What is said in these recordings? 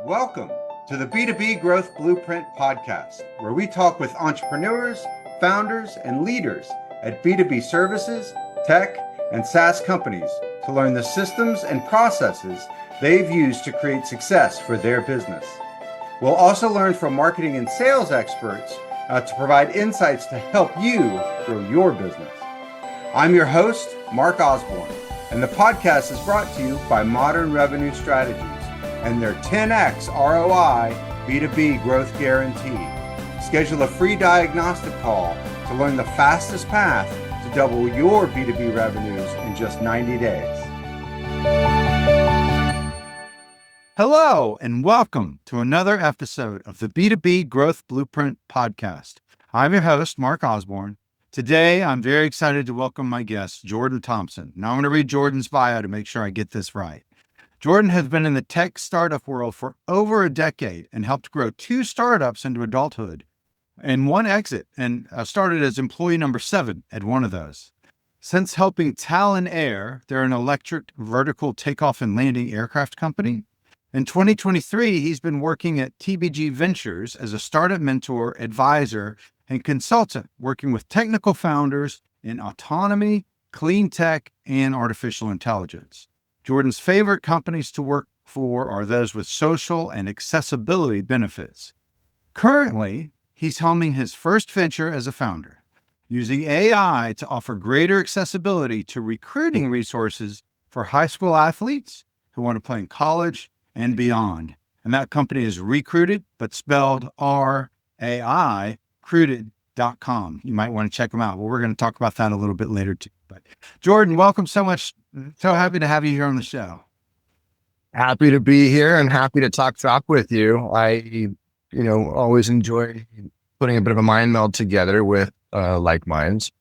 Welcome to the B2B Growth Blueprint podcast, where we talk with entrepreneurs, founders, and leaders at B2B services, tech, and SaaS companies to learn the systems and processes they've used to create success for their business. We'll also learn from marketing and sales experts to provide insights to help you grow your business. I'm your host, Mark Osborne, and the podcast is brought to you by Modern Revenue Strategies and their 10x ROI B2B growth guarantee. Schedule a free diagnostic call to learn the fastest path to double your B2B revenues in just 90 days. Hello, and welcome to another episode of the B2B Growth Blueprint podcast. I'm your host, Mark Osborne. Today, I'm very excited to welcome my guest, Jordan Thompson. Now, I'm going to read Jordan's bio to make sure I get this right. Jordan has been in the tech startup world for over a decade and helped grow 2 startups into adulthood and 1 exit, and started as employee number 7 at one of those. Since helping Talon Air, they're an electric vertical takeoff and landing aircraft company. In 2023, he's been working at TBG Ventures as a startup mentor, advisor, and consultant, working with technical founders in autonomy, clean tech, and artificial intelligence. Jordan's favorite companies to work for are those with social and accessibility benefits. Currently, he's helming his first venture as a founder, using AI to offer greater accessibility to recruiting resources for high school athletes who want to play in college and beyond. And that company is Recruited, but spelled R-A-I, recruited.com. You might want to check them out. Well, we're going to talk about that a little bit later too. But Jordan, welcome so much. So happy to have you here on the show. Happy to be here and happy to talk with you. I, always enjoy putting a bit of a mind meld together with like minds.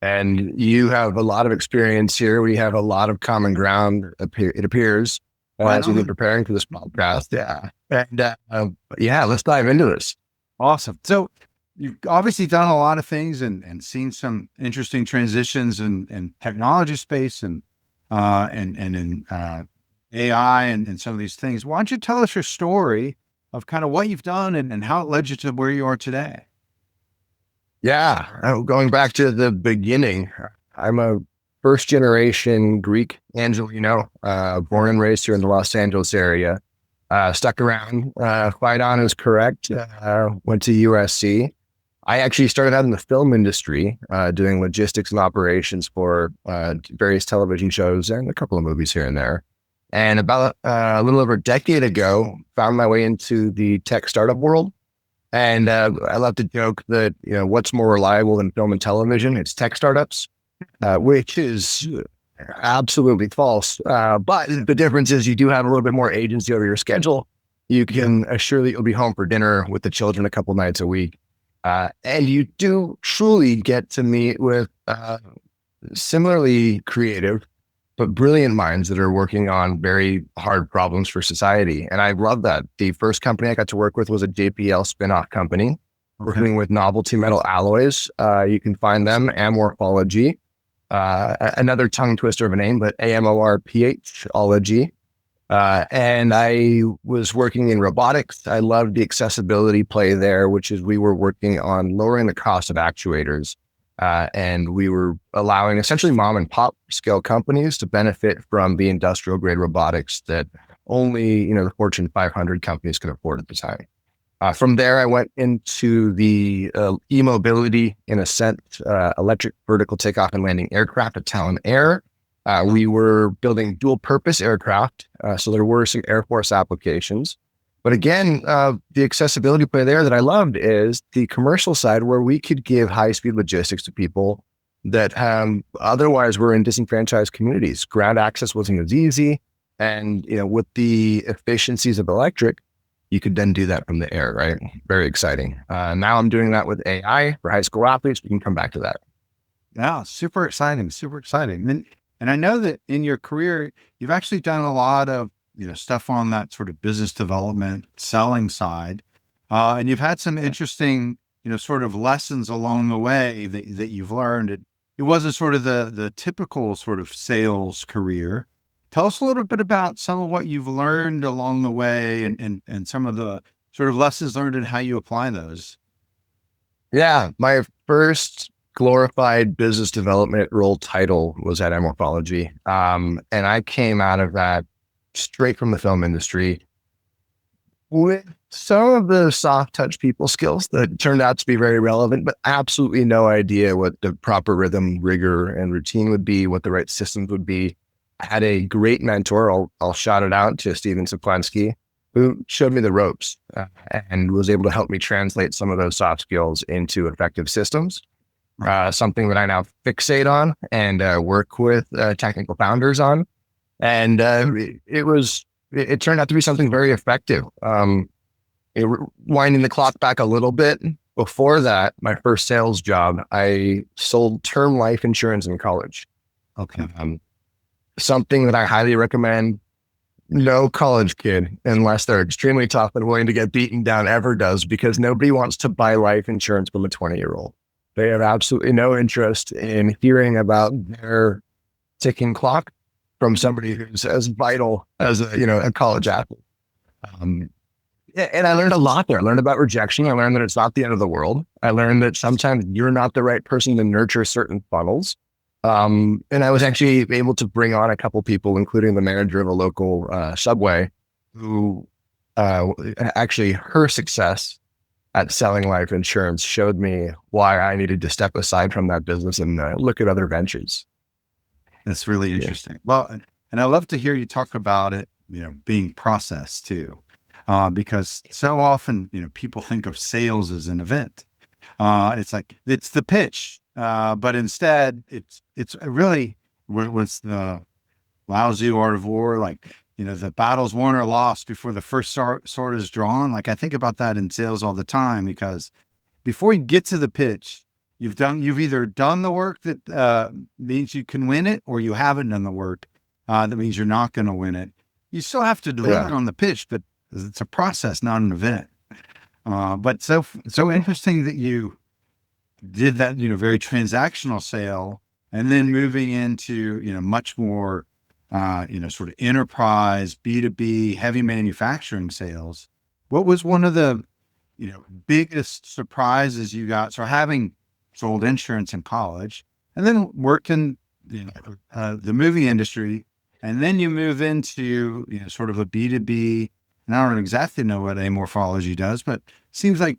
And you have a lot of experience here. We have a lot of common ground, it appears, as we've been preparing for this podcast. Yeah. And let's dive into this. Awesome. So you've obviously done a lot of things and seen some interesting transitions in technology space and in AI and some of these things. Why don't you tell us your story of kind of what you've done and how it led you to where you are today? Yeah. Going back to the beginning, I'm a first generation Greek Angelino, born and raised here in the Los Angeles area. Stuck around, quite on is correct. Went to USC. I actually started out in the film industry, doing logistics and operations for various television shows and a couple of movies here and there. And about a little over a decade ago, found my way into the tech startup world. And I love to joke that, what's more reliable than film and television? It's tech startups, which is absolutely false. But the difference is you do have a little bit more agency over your schedule. You can assure that you'll be home for dinner with the children a couple nights a week. And you do truly get to meet with similarly creative, but brilliant minds that are working on very hard problems for society. And I love that. The first company I got to work with was a JPL spinoff company, working with novelty metal alloys. You can find them, Amorphology, another tongue twister of a name, but AMORPH-ology. And I was working in robotics. I loved the accessibility play there, which is we were working on lowering the cost of actuators. And we were allowing essentially mom and pop scale companies to benefit from the industrial grade robotics that only, the Fortune 500 companies could afford at the time. From there, I went into the e-mobility, in a sense, electric vertical takeoff and landing aircraft at Talon Air. We were building dual purpose aircraft. So there were some Air Force applications. But again, the accessibility play there that I loved is the commercial side, where we could give high speed logistics to people that otherwise were in disenfranchised communities. Ground access wasn't as easy. And, with the efficiencies of electric, you could then do that from the air, right? Very exciting. Now I'm doing that with AI for high school athletes. We can come back to that. Yeah, super exciting, super exciting. And I know that in your career, you've actually done a lot of, stuff on that sort of business development, selling side. And you've had some interesting, sort of lessons along the way that you've learned. It wasn't sort of the typical sort of sales career. Tell us a little bit about some of what you've learned along the way and some of the sort of lessons learned and how you apply those. Yeah, my first glorified business development role title was at Morphology. And I came out of that straight from the film industry with some of the soft touch people skills that turned out to be very relevant, but absolutely no idea what the proper rhythm, rigor, and routine would be, what the right systems would be. I had a great mentor. I'll shout it out to Steven Saplinski, who showed me the ropes and was able to help me translate some of those soft skills into effective systems. Something that I now fixate on and work with technical founders on. And it turned out to be something very effective. Winding the clock back a little bit, before that, my first sales job, I sold term life insurance in college. Okay. Something that I highly recommend no college kid, unless they're extremely tough and willing to get beaten down, ever does, because nobody wants to buy life insurance from a 20-year-old. They have absolutely no interest in hearing about their ticking clock from somebody who's as vital as a college athlete. And I learned a lot there. I learned about rejection. I learned that it's not the end of the world. I learned that sometimes you're not the right person to nurture certain funnels. And I was actually able to bring on a couple people, including the manager of a local Subway, who actually her success at selling life insurance showed me why I needed to step aside from that business and look at other ventures. That's really interesting. Well, and I love to hear you talk about it, being processed too, because so often, people think of sales as an event. It's like, it's the pitch. But instead it's really what's the Lao Tzu art of war, like, the battle's won or lost before the first sword is drawn. Like, I think about that in sales all the time, because before you get to the pitch, you've either done the work that means you can win it, or you haven't done the work that means you're not going to win it. You still have to deliver on the pitch, but it's a process, not an event. But so interesting that you did that, very transactional sale, and then moving into, much more, sort of enterprise, B2B, heavy manufacturing sales. What was one of the, biggest surprises you got? So having sold insurance in college and then worked in, the movie industry, and then you move into, sort of a B2B, and I don't exactly know what Amorphology does, but seems like,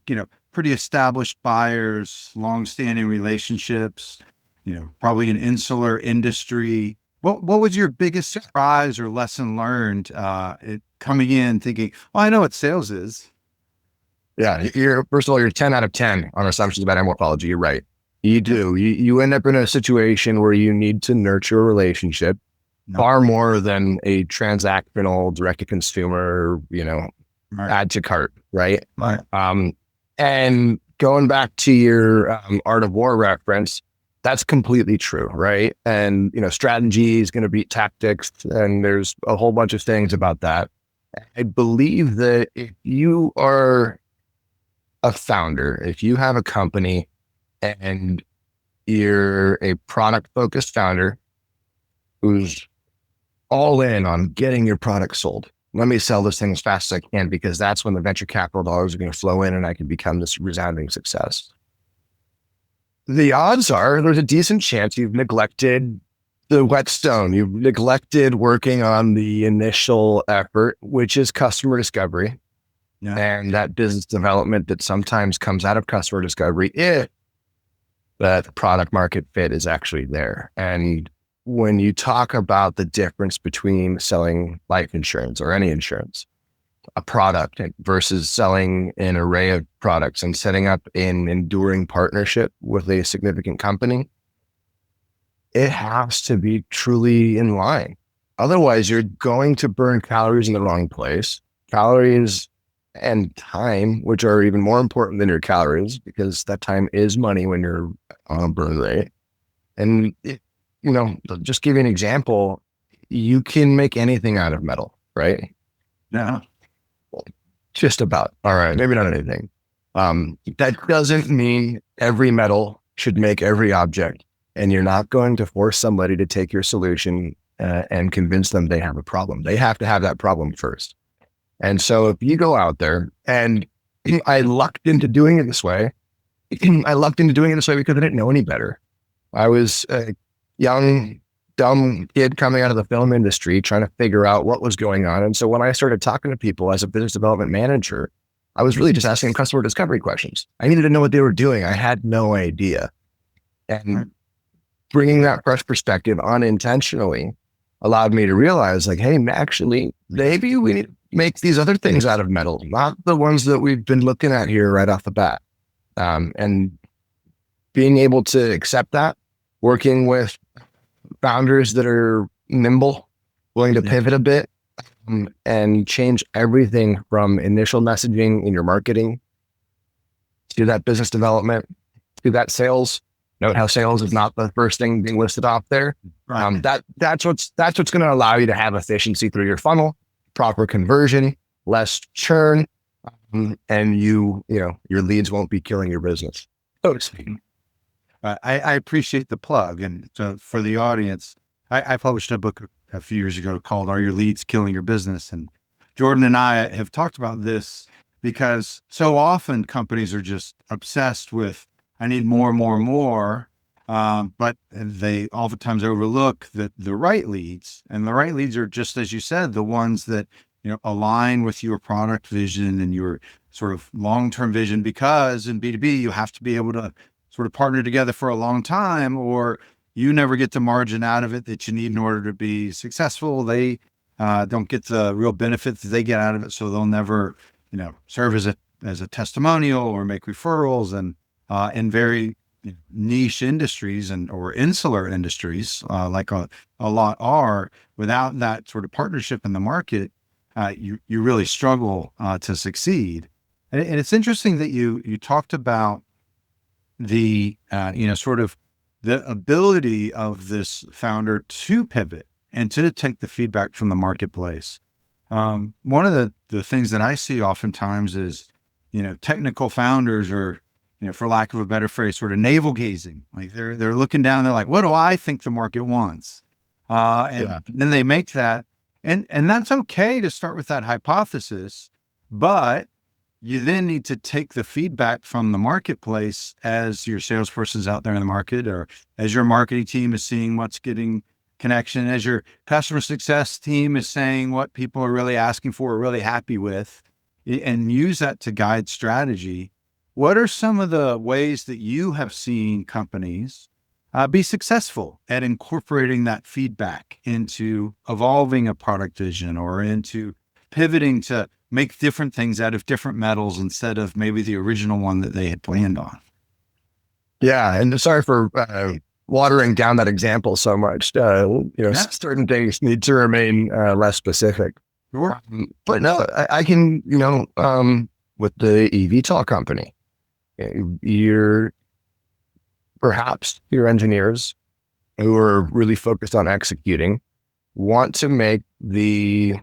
pretty established buyers, long-standing relationships, probably an insular industry. What was your biggest surprise or lesson learned coming in thinking, well, I know what sales is? Yeah, first of all, you're 10 out of 10 on assumptions about Amorphology. You're right. You do. You end up in a situation where you need to nurture a relationship far more than a transactional direct-to-consumer, add to cart, right? Right. And going back to your Art of War reference, that's completely true, right? And, strategy is going to beat tactics, and there's a whole bunch of things about that. I believe that if you are a founder, if you have a company and you're a product-focused founder who's all in on getting your product sold, let me sell this thing as fast as I can, because that's when the venture capital dollars are going to flow in and I can become this resounding success. The odds are there's a decent chance you've neglected the whetstone. You've neglected working on the initial effort, which is customer discovery. Yeah. And that business development that sometimes comes out of customer discovery, if that product market fit is actually there. And when you talk about the difference between selling life insurance or any insurance, a product, versus selling an array of products and setting up an enduring partnership with a significant company, it has to be truly in line. Otherwise, you're going to burn calories in the wrong place. Calories and time, which are even more important than your calories, because that time is money when you're on a burn rate. And just give you an example, you can make anything out of metal, right? Yeah. Just about. All right. Maybe not anything. That doesn't mean every metal should make every object, and you're not going to force somebody to take your solution and convince them they have a problem. They have to have that problem first. And so if you go out there, and I lucked into doing it this way. I lucked into doing it this way because I didn't know any better. I was a young, dumb kid coming out of the film industry trying to figure out what was going on. And so when I started talking to people as a business development manager, I was really just asking customer discovery questions. I needed to know what they were doing. I had no idea. And bringing that fresh perspective unintentionally allowed me to realize, like, hey, actually, maybe we need to make these other things out of metal, not the ones that we've been looking at here right off the bat. And being able to accept that, working with founders that are nimble, willing to pivot a bit, and change everything from initial messaging in your marketing to that business development, to that sales. Note how sales is not the first thing being listed off there. Right. That's what's going to allow you to have efficiency through your funnel, proper conversion, less churn, and your leads won't be killing your business, so to speak. I appreciate the plug. And so for the audience, I published a book a few years ago called Are Your Leads Killing Your Business? And Jordan and I have talked about this because so often companies are just obsessed with, I need more and more and more. But they oftentimes overlook the right leads, and the right leads are, just as you said, the ones that, align with your product vision and your sort of long-term vision, because in B2B, you have to be able to sort of partner together for a long time, or you never get the margin out of it that you need in order to be successful. They don't get the real benefits that they get out of it. So they'll never, serve as a testimonial or make referrals. And in very niche industries or insular industries, like a lot are, without that sort of partnership in the market, you really struggle to succeed. And it's interesting that you talked about the sort of the ability of this founder to pivot and to take the feedback from the marketplace. One of the things that I see oftentimes is, technical founders are, for lack of a better phrase, sort of navel gazing. Like they're looking down, they're like, what do I think the market wants? Then they make that, and that's okay to start with that hypothesis, but you then need to take the feedback from the marketplace as your salesperson's out there in the market, or as your marketing team is seeing what's getting connection, as your customer success team is saying what people are really asking for or really happy with, and use that to guide strategy. What are some of the ways that you have seen companies be successful at incorporating that feedback into evolving a product vision, or into pivoting to make different things out of different metals instead of maybe the original one that they had planned on? Yeah. And sorry for watering down that example so much. Certain things need to remain less specific. Sure. But no, I can, with the eVTOL company, perhaps your engineers who are really focused on executing want to make the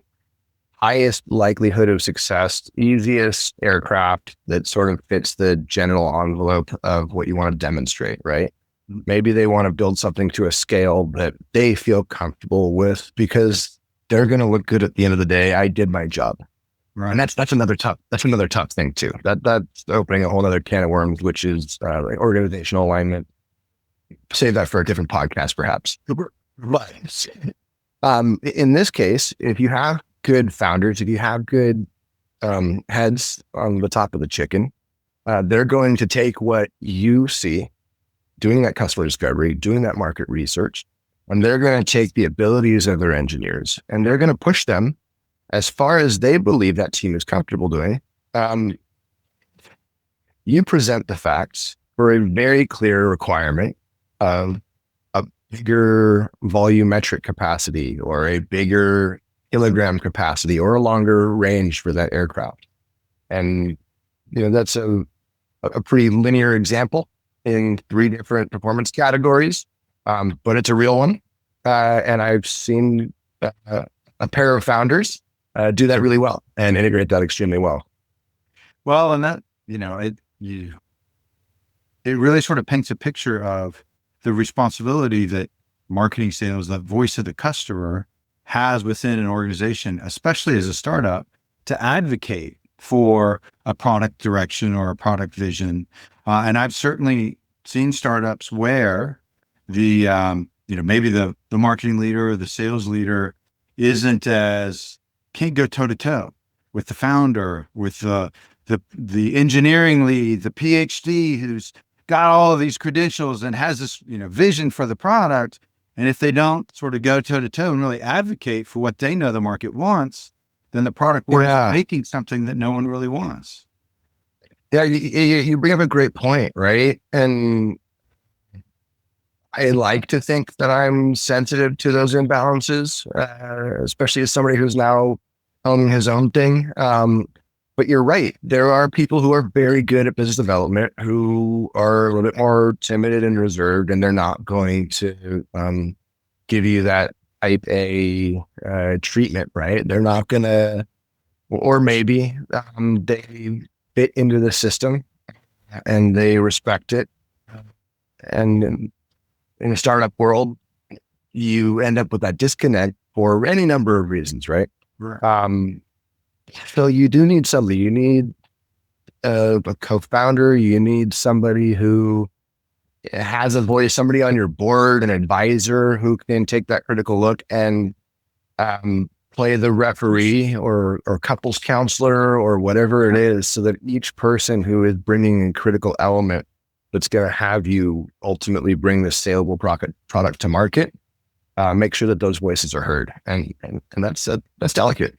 highest likelihood of success, easiest aircraft that sort of fits the general envelope of what you want to demonstrate, right? Maybe they want to build something to a scale that they feel comfortable with because they're going to look good at the end of the day. I did my job. Right. And that's another tough thing too. That's opening a whole other can of worms, which is like organizational alignment. Save that for a different podcast, perhaps. But in this case, if you have good founders, if you have good heads on the top of the chicken, they're going to take what you see, doing that customer discovery, doing that market research, and they're going to take the abilities of their engineers and they're going to push them as far as they believe that team is comfortable doing. You present the facts for a very clear requirement of a bigger volumetric capacity, or a bigger kilogram capacity, or a longer range for that aircraft. And, that's a pretty linear example in 3 different performance categories, but it's a real one. And I've seen a pair of founders do that really well and integrate that extremely well. Well, and that, it really sort of paints a picture of the responsibility that marketing sales, that voice of the customer has within an organization, especially as a startup, to advocate for a product direction or a product vision. And I've certainly seen startups where the, maybe the marketing leader or the sales leader can't go toe to toe with the founder, with the engineering lead, the PhD who's got all of these credentials and has this, vision for the product. And if they don't sort of go toe to toe and really advocate for what they know the market wants, then the product is making something that no one really wants. Yeah, you bring up a great point, right? And I like to think that I'm sensitive to those imbalances, especially as somebody who's now owning his own thing. But you're right. There are people who are very good at business development who are a little bit more timid and reserved, and they're not going to give you that type A treatment, right? They're not going to, or maybe they fit into the system and they respect it. And in a startup world, you end up with that disconnect for any number of reasons, right? Right. So you do need somebody. You need a co-founder. You need somebody who has a voice, somebody on your board, an advisor who can take that critical look and play the referee or couples counselor or whatever it is, so that each person who is bringing a critical element that's going to have you ultimately bring this saleable product to market, make sure that those voices are heard. And that's delicate.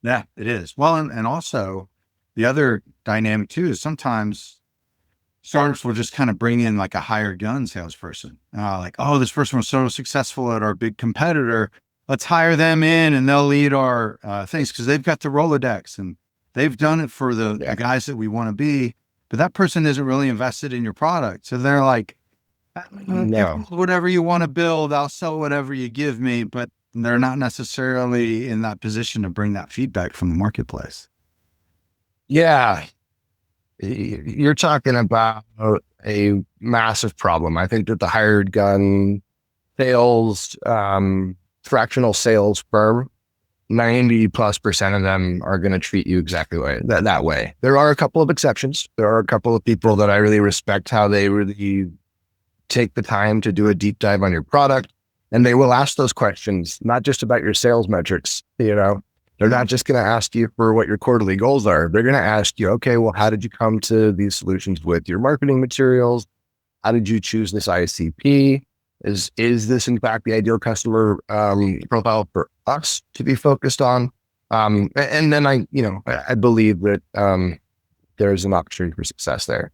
Yeah, it is. Well, and also the other dynamic too is sometimes startups will just kind of bring in like a hired gun salesperson. Like, oh, this person was so successful at our big competitor. Let's hire them in and they'll lead our things because they've got the Rolodex and they've done it for the guys that we want to be. But that person isn't really invested in your product. So they're like, no, whatever you want to build, I'll sell whatever you give me. But they're not necessarily in that position to bring that feedback from the marketplace. Yeah. You're talking about a massive problem. I think that the hired gun sales, fractional sales firm, 90+% of them are going to treat you exactly that way. There are a couple of exceptions. There are a couple of people that I really respect how they really take the time to do a deep dive on your product. And they will ask those questions, not just about your sales metrics. They're not just going to ask you for what your quarterly goals are. They're going to ask you, okay, well, how did you come to these solutions with your marketing materials? How did you choose this ICP? Is this in fact the ideal customer profile for us to be focused on? And then I believe that there's an opportunity for success there.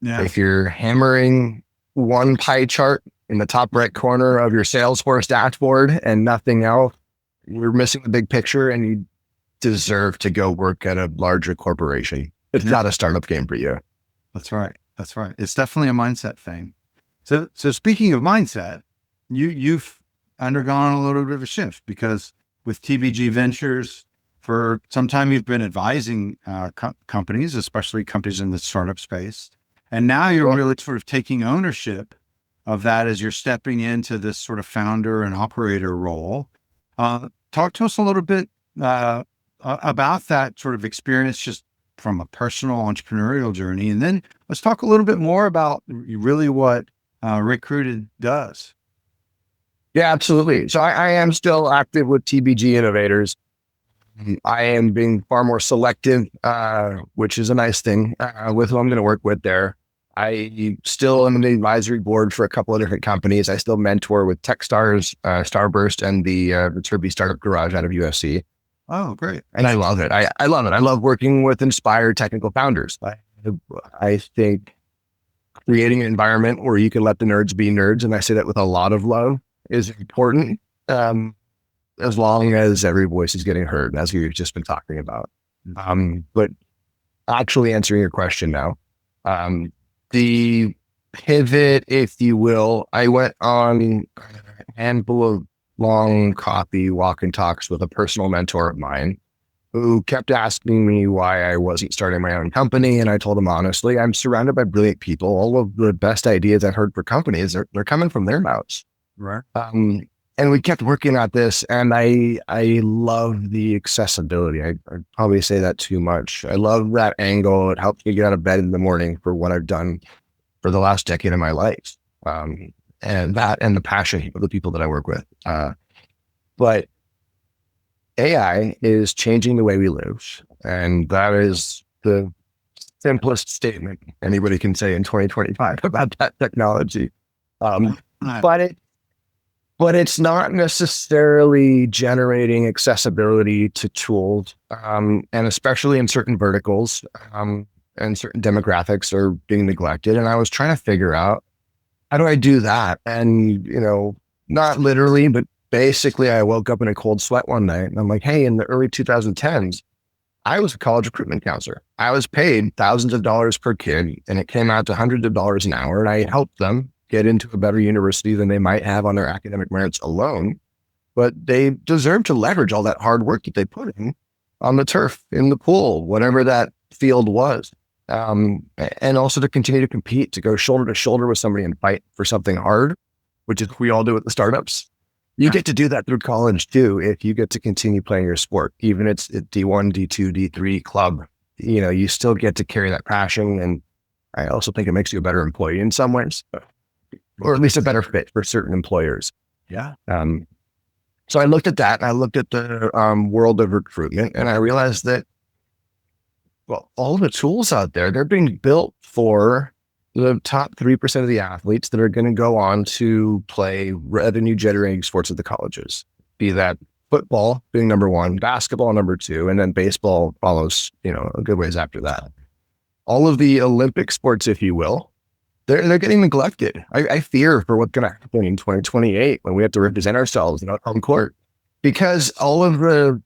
Yeah. If you're hammering one pie chart in the top right corner of your Salesforce dashboard and nothing else, you're missing the big picture, and you deserve to go work at a larger corporation. It's not a startup game for you. That's right. It's definitely a mindset thing. So speaking of mindset, you've undergone a little bit of a shift, because with TBG Ventures, for some time you've been advising companies, especially companies in the startup space, and now you're really sort of taking ownership of that as you're stepping into this sort of founder and operator role. Talk to us a little bit about that sort of experience, just from a personal entrepreneurial journey. And then let's talk a little bit more about really what Recruited does. Yeah, absolutely. So I am still active with TBG Innovators. I am being far more selective, which is a nice thing, with who I'm going to work with there. I still am in the advisory board for a couple of different companies. I still mentor with Techstars, Starburst, and the Turby Startup Garage out of USC. Oh, great. And I love it. I love it. I love working with inspired technical founders. I think creating an environment where you can let the nerds be nerds, and I say that with a lot of love, is important, as long as every voice is getting heard, as we've just been talking about. But actually answering your question now, the pivot, if you will, I went on a handful of long coffee walk and talks with a personal mentor of mine who kept asking me why I wasn't starting my own company. And I told him, honestly, I'm surrounded by brilliant people. All of the best ideas I've heard for companies, they're coming from their mouths. Right. And we kept working at this, and I love the accessibility. I'd probably say that too much. I love that angle. It helps me get out of bed in the morning for what I've done for the last decade of my life. And that and the passion of the people that I work with. But AI is changing the way we live. And that is the simplest statement anybody can say in 2025 about that technology. But it's not necessarily generating accessibility to tools, and especially in certain verticals, and certain demographics are being neglected. And I was trying to figure out, how do I do that? And, not literally, but basically I woke up in a cold sweat one night and I'm like, hey, in the early 2010s, I was a college recruitment counselor. I was paid thousands of dollars per kid, and it came out to hundreds of dollars an hour. And I helped them get into a better university than they might have on their academic merits alone. But they deserve to leverage all that hard work that they put in on the turf, in the pool, whatever that field was. And also to continue to compete, to go shoulder to shoulder with somebody and fight for something hard, which is what we all do at the startups. You get to do that through college too, if you get to continue playing your sport, even if it's at D1, D2, D3 club, you still get to carry that passion. And I also think it makes you a better employee in some ways, or at least a better fit for certain employers. Yeah. So I looked at that, and I looked at the world of recruitment, and I realized that, well, all the tools out there, they're being built for the top 3% of the athletes that are going to go on to play revenue generating sports at the colleges, be that football being number one, basketball number two, and then baseball follows, a good ways after that. All of the Olympic sports, if you will, they're getting neglected. I fear for what's going to happen in 2028 when we have to represent ourselves in our home court, because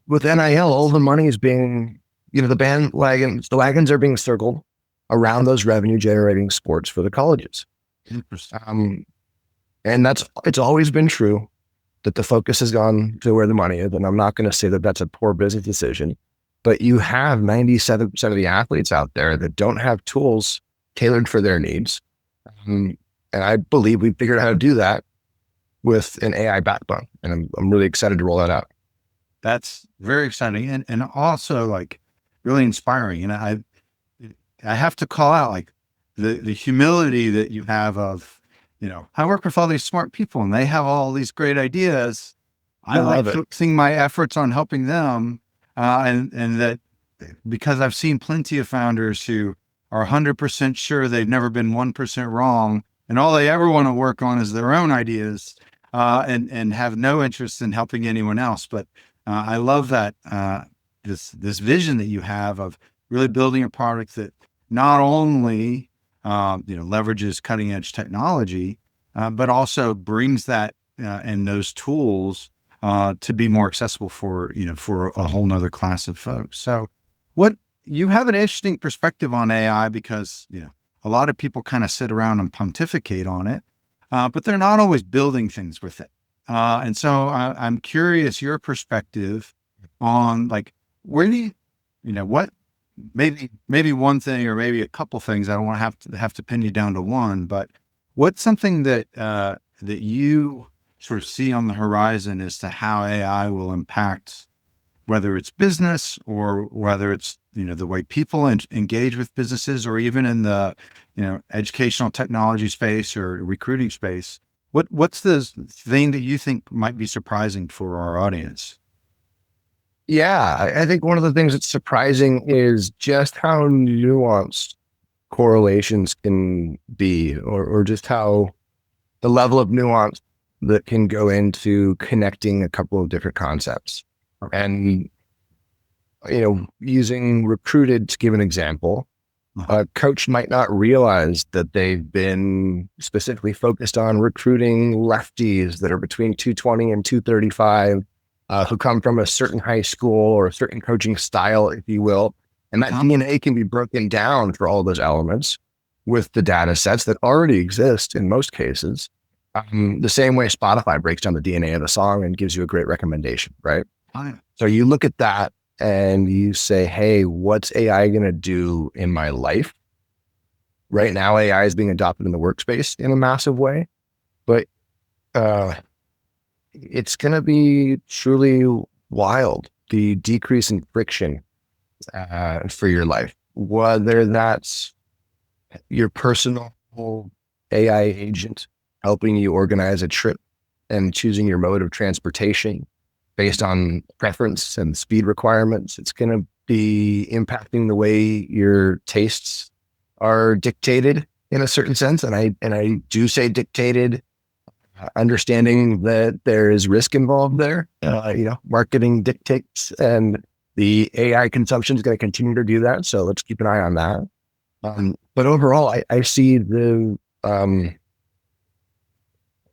with NIL, all the money is being, the wagons are being circled around those revenue generating sports for the colleges. Interesting. And it's always been true that the focus has gone to where the money is. And I'm not going to say that that's a poor business decision, but you have 97% of the athletes out there that don't have tools tailored for their needs. And I believe we figured out how to do that with an AI backbone. And I'm really excited to roll that out. That's very exciting. And also like really inspiring. And I have to call out like the humility that you have of, I work with all these smart people and they have all these great ideas. I like focusing my efforts on helping them. And that because I've seen plenty of founders who are 100% sure they've never been 1% wrong. And all they ever want to work on is their own ideas, and have no interest in helping anyone else. But I love that, this vision that you have of really building a product that not only leverages cutting edge technology, but also brings that and those tools to be more accessible for a whole nother class of folks. So you have an interesting perspective on AI, because a lot of people kind of sit around and pontificate on it, but they're not always building things with it. And so I'm curious your perspective on like, where do what maybe one thing or maybe a couple things. I don't want to have to pin you down to one, but what's something that you sort of see on the horizon as to how AI will impact, whether it's business or whether it's the way people engage with businesses, or even in the educational technology space or recruiting space? What's the thing that you think might be surprising for our audience? Yeah, I think one of the things that's surprising is just how nuanced correlations can be, or just how the level of nuance that can go into connecting a couple of different concepts. And, using recruited to give an example, a coach might not realize that they've been specifically focused on recruiting lefties that are between 220 and 235, who come from a certain high school or a certain coaching style, if you will. And that DNA can be broken down for all those elements with the data sets that already exist in most cases. The same way Spotify breaks down the DNA of a song and gives you a great recommendation, right? So you look at that and you say, hey, what's AI going to do in my life? Right now, AI is being adopted in the workspace in a massive way, but it's going to be truly wild. The decrease in friction for your life, whether that's your personal AI agent helping you organize a trip and choosing your mode of transportation based on preference and speed requirements. It's going to be impacting the way your tastes are dictated in a certain sense. And I do say dictated, understanding that there is risk involved there. Marketing dictates, and the AI consumption is going to continue to do that. So let's keep an eye on that. But overall, I see the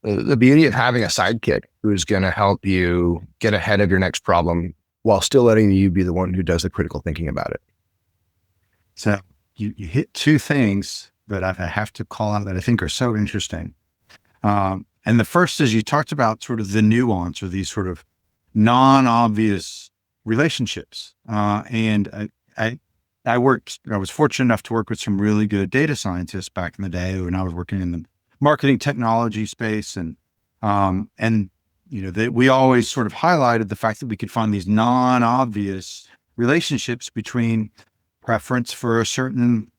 beauty of having a sidekick who's going to help you get ahead of your next problem while still letting you be the one who does the critical thinking about it. So you hit two things that I have to call out that I think are so interesting. And the first is you talked about sort of the nuance or these sort of non-obvious relationships. And I was fortunate enough to work with some really good data scientists back in the day when I was working in the marketing technology space. And we always sort of highlighted the fact that we could find these non-obvious relationships between preference for a certain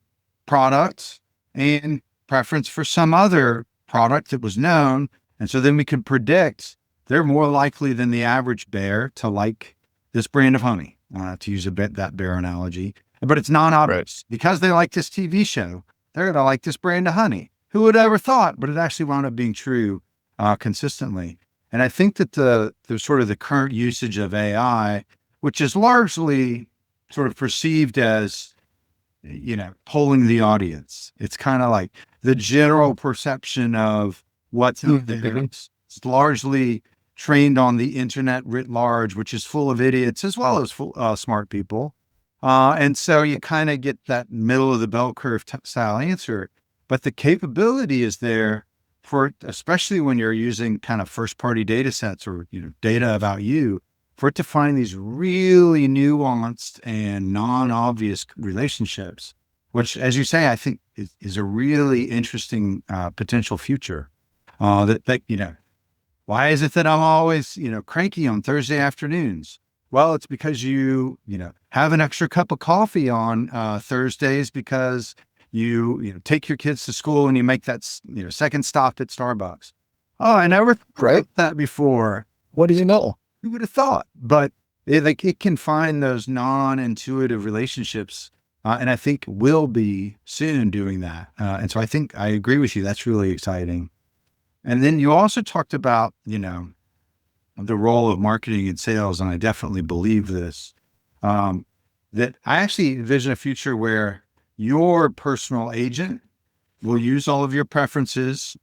product and preference for some other product that was known. And so then we can predict they're more likely than the average bear to like this brand of honey, to use that bear analogy. But it's non-obvious. Right. Because they like this TV show, they're going to like this brand of honey. Who would ever thought? But it actually wound up being true consistently. And I think that the sort of the current usage of AI, which is largely sort of perceived as, polling the audience. It's kind of like the general perception of what's out there. It's largely trained on the internet writ large, which is full of idiots as well as smart people. And so you kind of get that middle of the bell curve style answer, but the capability is there for, especially when you're using kind of first party data sets or, data about you, for it to find these really nuanced and non-obvious relationships, which, as you say, I think is a really interesting potential future. Why is it that I'm always, cranky on Thursday afternoons? Well, it's because you have an extra cup of coffee on Thursdays because you take your kids to school and you make that, second stop at Starbucks. Oh, I never thought that before. What do you know? Who would have thought? But it can find those non-intuitive relationships, and I think will be soon doing that. And so I think I agree with you. That's really exciting. And then you also talked about, the role of marketing and sales, and I definitely believe this, that I actually envision a future where your personal agent will use all of your preferences,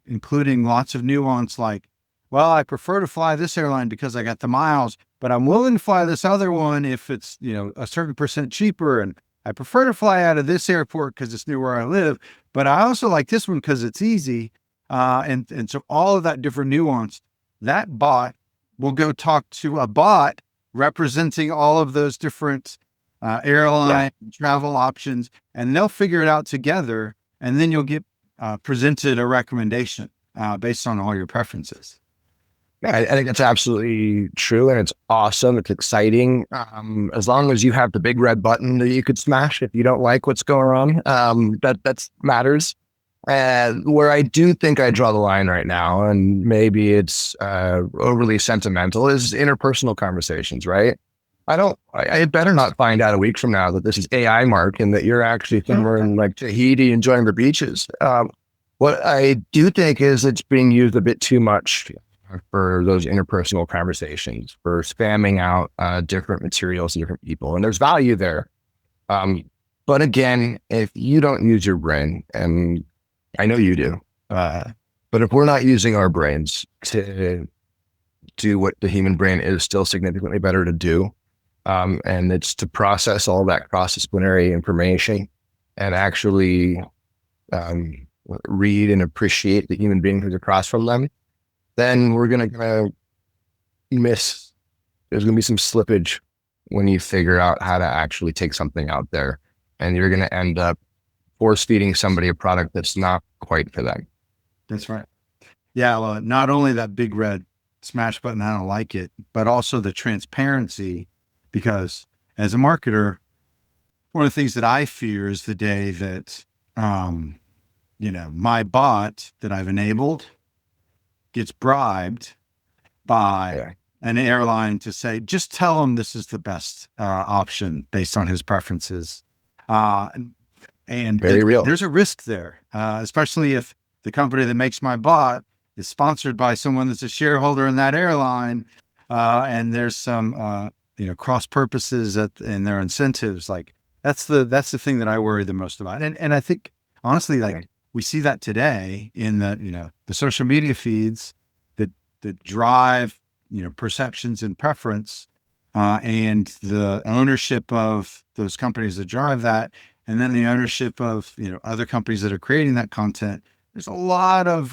including lots of nuance like, well, I prefer to fly this airline because I got the miles, but I'm willing to fly this other one if it's, a certain percent cheaper. And I prefer to fly out of this airport because it's near where I live, but I also like this one because it's easy. And so all of that different nuance, that bot will go talk to a bot representing all of those different airline travel options, and they'll figure it out together. And then you'll get presented a recommendation based on all your preferences. Yeah, I think that's absolutely true. And it's awesome. It's exciting. As long as you have the big red button that you could smash if you don't like what's going on, that matters. And where I do think I draw the line right now, and maybe it's overly sentimental, is interpersonal conversations, right? I better not find out a week from now that this is AI, Mark, and that you're actually somewhere in like Tahiti enjoying the beaches. What I do think is it's being used a bit too much for those interpersonal conversations, for spamming out different materials to different people. And there's value there. But again, if you don't use your brain, and I know you do, but if we're not using our brains to do what the human brain is still significantly better to do, and it's to process all that cross-disciplinary information and actually read and appreciate the human being who's across from them, then we're going to miss, there's going to be some slippage when you figure out how to actually take something out there, and you're going to end up force feeding somebody a product that's not quite for them. That's right. Yeah, well, not only that big red smash button, I don't like it, but also the transparency, because as a marketer, one of the things that I fear is the day that, my bot that I've enabled gets bribed by Yeah. an airline to say, just tell him this is the best option based on his preferences. And Very real. there's a risk there, especially if the company that makes my bot is sponsored by someone that's a shareholder in that airline, and there's some cross purposes in their incentives. Like that's the thing that I worry the most about. And I think honestly, like we see that today in the social media feeds that drive perceptions and preference, and the ownership of those companies that drive that, and then the ownership of other companies that are creating that content. There's a lot of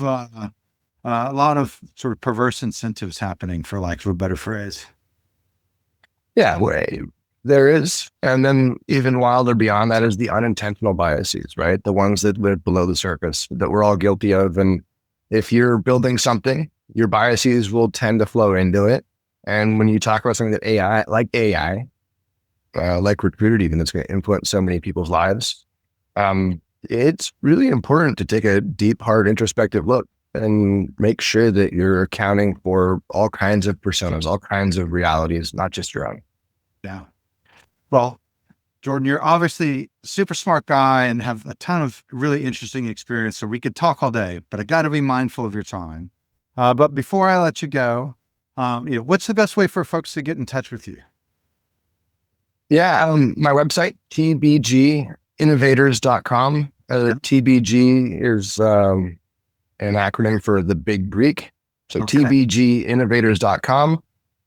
sort of perverse incentives happening, for lack of a better phrase. Yeah, there is. And then even wilder beyond that is the unintentional biases, right? The ones that live below the surface that we're all guilty of. And if you're building something, your biases will tend to flow into it. And when you talk about something that AI, like Recruiter even, that's going to influence so many people's lives, it's really important to take a deep, hard, introspective look and make sure that you're accounting for all kinds of personas, all kinds of realities, not just your own. Yeah. Well, Jordan, you're obviously a super smart guy and have a ton of really interesting experience. So we could talk all day, but I got to be mindful of your time. But before I let you go, what's the best way for folks to get in touch with you? Yeah, my website, tbginnovators.com. TBG is an acronym for the Big Greek. So Okay. tbginnovators.com.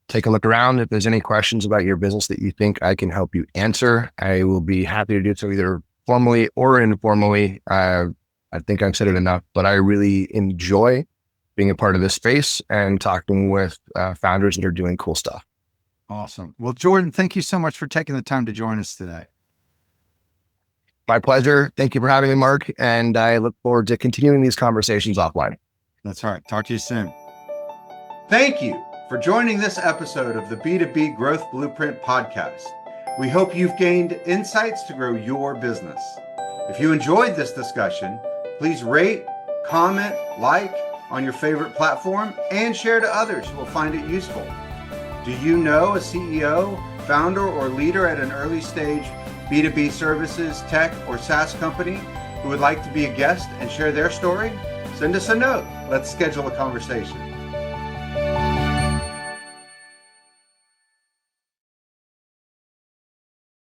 Take a look around. If there's any questions about your business that you think I can help you answer, I will be happy to do so either formally or informally. I think I've said it enough, but I really enjoy being a part of this space and talking with founders that are doing cool stuff. Awesome. Well, Jordan, thank you so much for taking the time to join us today. My pleasure. Thank you for having me, Mark. And I look forward to continuing these conversations offline. That's all right. Talk to you soon. Thank you for joining this episode of the B2B Growth Blueprint podcast. We hope you've gained insights to grow your business. If you enjoyed this discussion, please rate, comment, like on your favorite platform, and share to others who will find it useful. Do you know a CEO, founder, or leader at an early stage B2B services, tech, or SaaS company who would like to be a guest and share their story? Send us a note. Let's schedule a conversation.